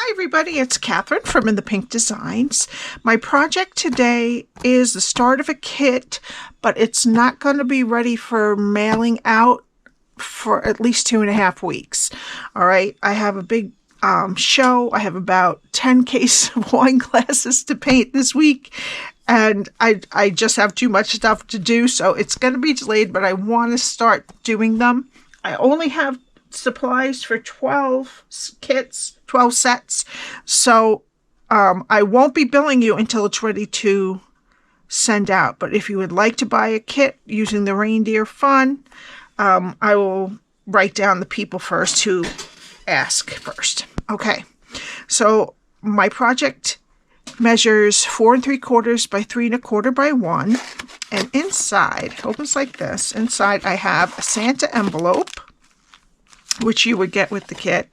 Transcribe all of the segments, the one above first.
Hi everybody, it's Cathryn from In the Pink Designs. My project today is the start of a kit, but it's not going to be ready for mailing out for at least 2.5 weeks. All right, I have a big show. I have about 10 cases of wine glasses to paint this week, and I just have too much stuff to do, so it's going to be delayed, but I want to start doing them. I only have supplies for 12 kits, 12 sets, so I won't be billing you until it's ready to send out. But if you would like to buy a kit using the Reindeer Fun, I will write down the people first who ask first. Okay, so my project measures 4 3/4 by 3 1/4 by 1, and inside, opens like this. Inside I have a Santa envelope, which you would get with the kit.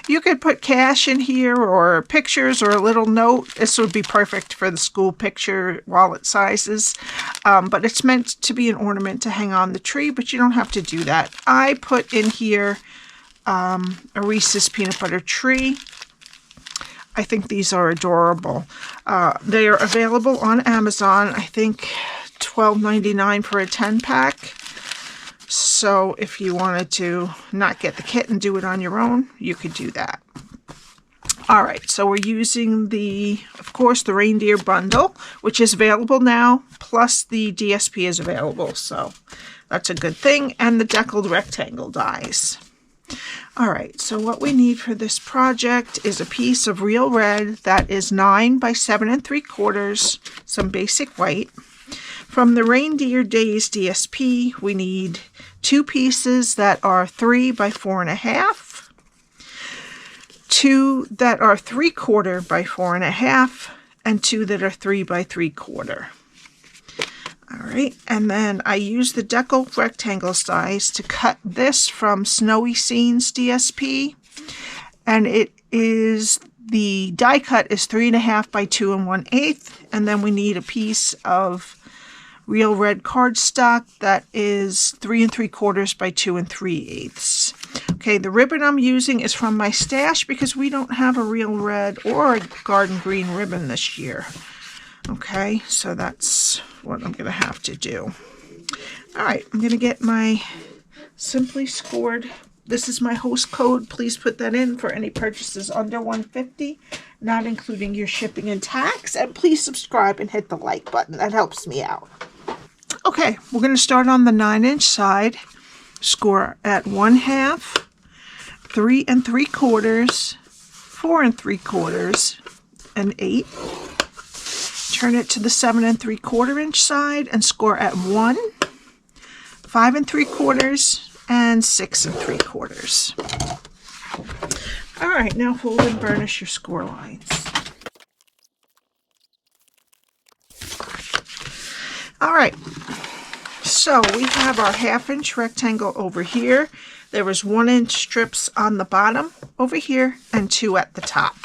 You could put cash in here or pictures or a little note. This would be perfect for the school picture wallet sizes, but it's meant to be an ornament to hang on the tree, but you don't have to do that. I put in here a Reese's peanut butter tree. I think these are adorable. They are available on Amazon. I think $12.99 for a 10-pack. So if you wanted to not get the kit and do it on your own, you could do that. All right, so we're using of course, the Reindeer Bundle, which is available now, plus the DSP is available, so that's a good thing, and the Deckled Rectangle dies. All right, so what we need for this project is a piece of real red that is 9 by 7 3/4, some basic white. From the Reindeer Days DSP, we need 2 pieces that are 3 by 4.5, 2 that are 3/4 by 4.5, and 2 that are 3 by 3/4. All right, and then I use the Deckled Rectangle size to cut this from Snowy Scenes DSP, and the die cut is 3.5 by 2 1/8, and then we need a piece of real red cardstock that is 3 3/4 by 2 3/8. Okay, the ribbon I'm using is from my stash because we don't have a real red or a garden green ribbon this year. Okay, so that's what I'm going to have to do. All right, I'm going to get my Simply Scored. This is my host code. Please put that in for any purchases under $150, not including your shipping and tax. And please subscribe and hit the like button. That helps me out. Okay, we're going to start on the 9-inch side. Score at 1/2, 3 3/4, 4 3/4, and 8. Turn it to the 7 3/4 side and score at 1, 5 3/4, and 6 3/4. All right, now fold and burnish your score lines. All right, so we have our 1/2-inch rectangle over here. There was 1-inch strips on the bottom over here and 2 at the top.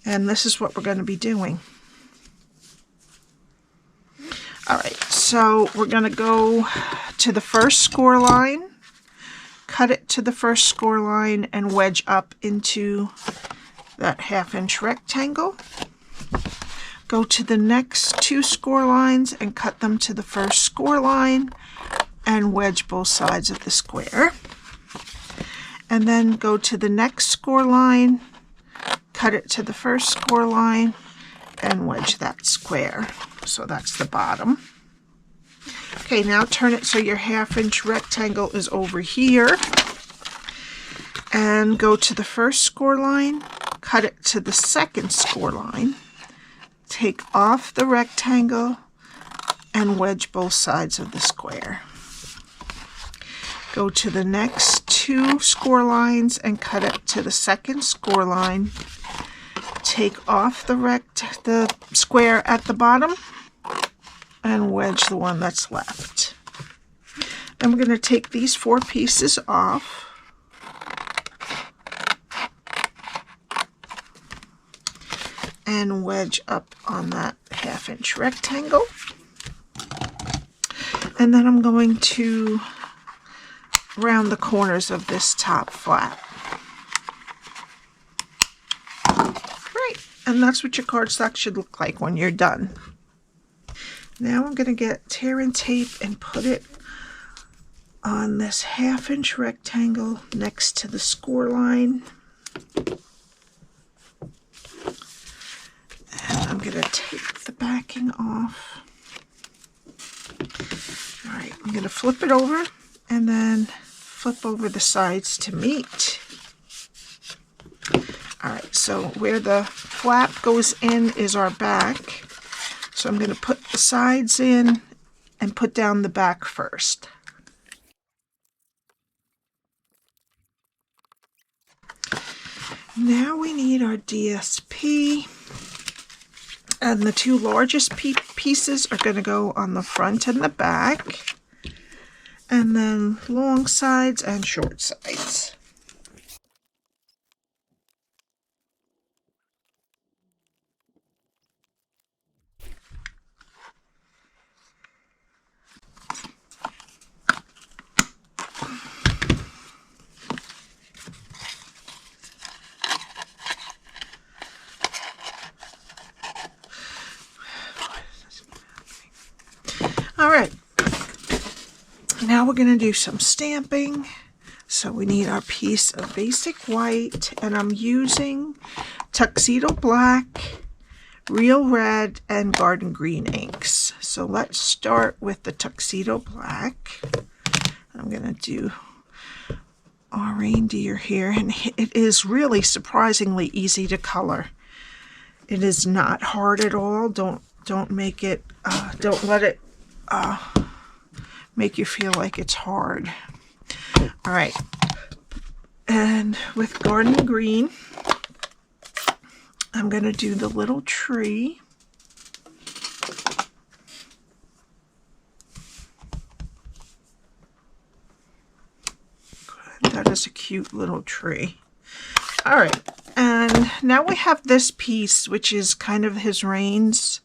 And this is what we're going to be doing. All right, so we're going to go to the first score line, cut it to the first score line, and wedge up into that 1/2-inch rectangle. Go to the next 2 score lines and cut them to the first score line and wedge both sides of the square. And then go to the next score line, cut it to the first score line, and wedge that square. So that's the bottom. Okay, now turn it so your 1/2-inch rectangle is over here. And go to the first score line, cut it to the second score line. Take off the rectangle and wedge both sides of the square. Go to the next 2 score lines and cut it to the second score line. Take off the square at the bottom and wedge the one that's left. Then we're going to take these 4 pieces off. And wedge up on that 1/2-inch rectangle. And then I'm going to round the corners of this top flat. And that's what your cardstock should look like when you're done. Now I'm going to get tear and tape and put it on this 1/2 inch rectangle next to the score line. And I'm going to take the backing off. All right, I'm going to flip it over and then flip over the sides to meet. All right, so where the flap goes in is our back. So I'm going to put the sides in and put down the back first. Now we need our DSP. And the two largest pieces are going to go on the front and the back. And then long sides and short sides. All right, now we're going to do some stamping. So we need our piece of basic white, and I'm using Tuxedo Black, Real Red, and Garden Green inks. So let's start with the Tuxedo Black. I'm going to do our reindeer here, and it is really surprisingly easy to color. It is not hard at all. Don't make it, don't let it make you feel like it's hard. All right, and with Garden Green, I'm going to do the little tree. That is a cute little tree. All right, and now we have this piece, which is kind of his reins.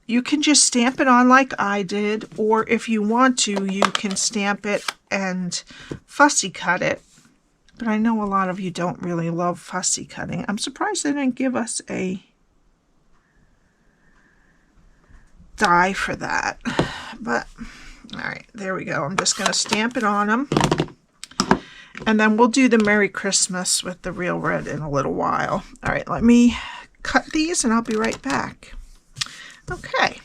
You can just stamp it on like I did, or if you want to, you can stamp it and fussy cut it. But I know a lot of you don't really love fussy cutting. I'm surprised they didn't give us a die for that. But, all right, there we go. I'm just going to stamp it on them. And then we'll do the Merry Christmas with the Real Red in a little while. All right, let me cut these and I'll be right back. Okay,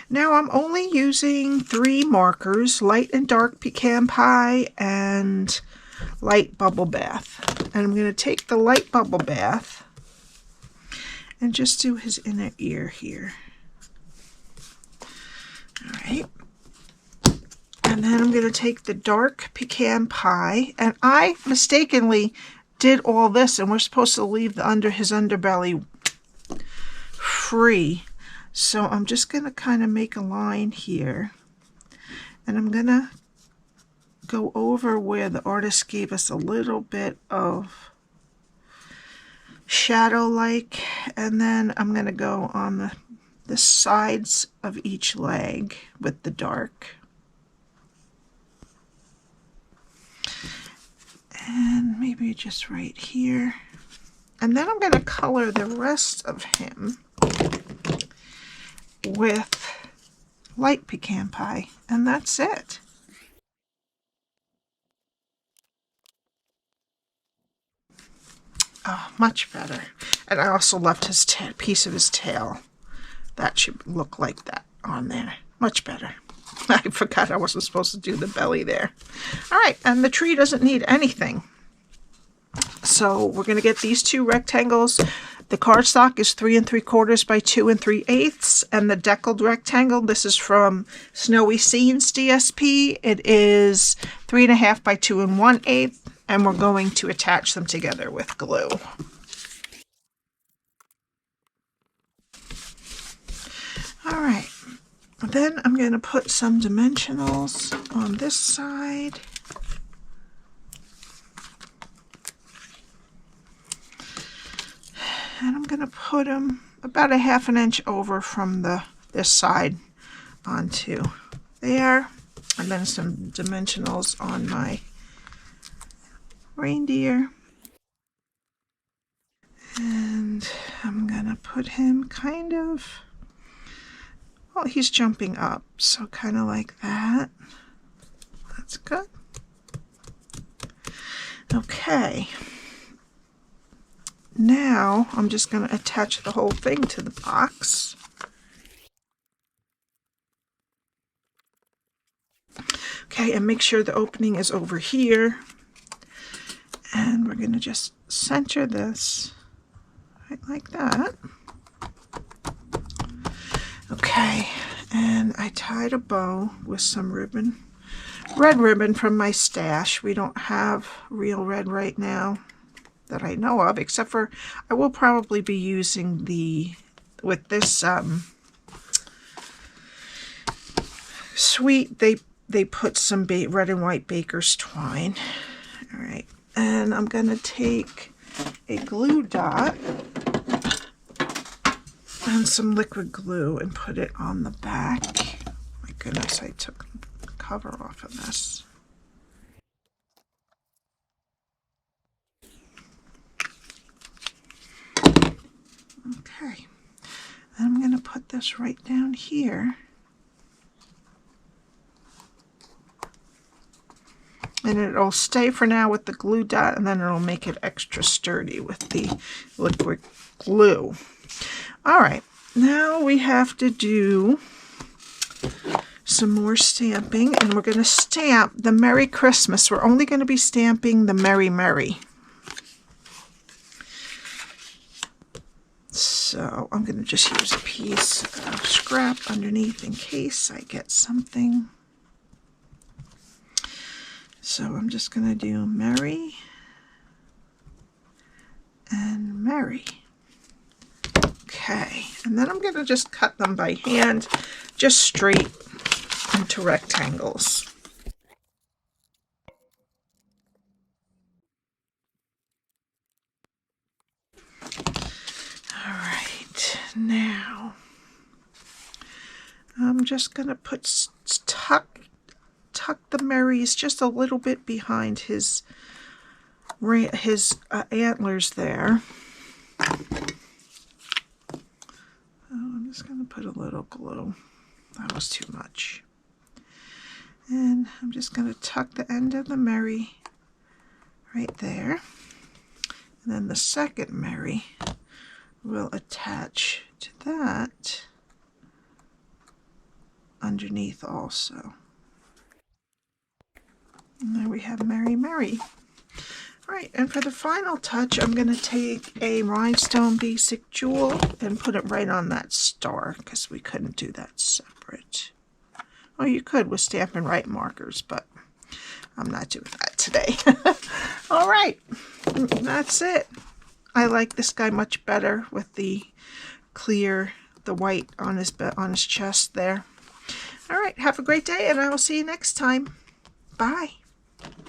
now I'm only using 3 markers, light and dark pecan pie and light bubble bath. And I'm going to take the light bubble bath and just do his inner ear here. All right. And then I'm going to take the dark pecan pie, and I mistakenly did all this, and we're supposed to leave his underbelly free. So I'm just going to kind of make a line here, and I'm going to go over where the artist gave us a little bit of shadow-like, and then I'm going to go on the sides of each leg with the dark. And maybe just right here. And then I'm going to color the rest of him with light pecan pie, and that's it. Oh, much better. And I also left his piece of his tail. That should look like that on there. Much better. I forgot I wasn't supposed to do the belly there. All right, and the tree doesn't need anything. So we're going to get these 2 rectangles. The cardstock is 3 3/4 by 2 3/8, and the Deckled Rectangle, this is from Snowy Scenes DSP. It is 3 1/2 by 2 1/8, and we're going to attach them together with glue. All right. Then I'm going to put some dimensionals on this side. And I'm going to put them about 1/2 inch over from this side onto there. And then some dimensionals on my reindeer. And I'm put him kind of, well, he's jumping up, so kind of like that. That's good. Okay. Now I'm just going to attach the whole thing to the box. Okay, and make sure the opening is over here. And we're going to just center this right like that. Okay, and I tied a bow with some ribbon. Red ribbon from my stash. We don't have real red right now that I know of, except for I will probably be using with this sweet, they put some red and white baker's twine. All right, and I'm gonna take a glue dot and some liquid glue and put it on the back. My goodness, I took the cover off of this. Okay, and I'm going to put this right down here. And it'll stay for now with the glue dot, and then it'll make it extra sturdy with the liquid glue. All right, now we have to do some more stamping, and we're going to stamp the Merry Christmas. We're only going to be stamping the Merry Merry. So I'm going to just use a piece of scrap underneath in case I get something. So I'm just going to do Merry and Merry. Okay, and then I'm going to just cut them by hand, just straight into rectangles. All right, now I'm just going to tuck the Merries just a little bit behind his antlers there. I'm just going to put a little glue. That was too much. And I'm just going to tuck the end of the Merry right there. And then the second Merry will attach to that underneath also. And there we have Merry Merry. All right, and for the final touch, I'm going to take a Rhinestone Basic Jewel and put it right on that star, because we couldn't do that separate. Well, you could with Stampin' Right markers, but I'm not doing that today. All right, that's it. I like this guy much better with the white on his chest there. All right, have a great day, and I will see you next time. Bye.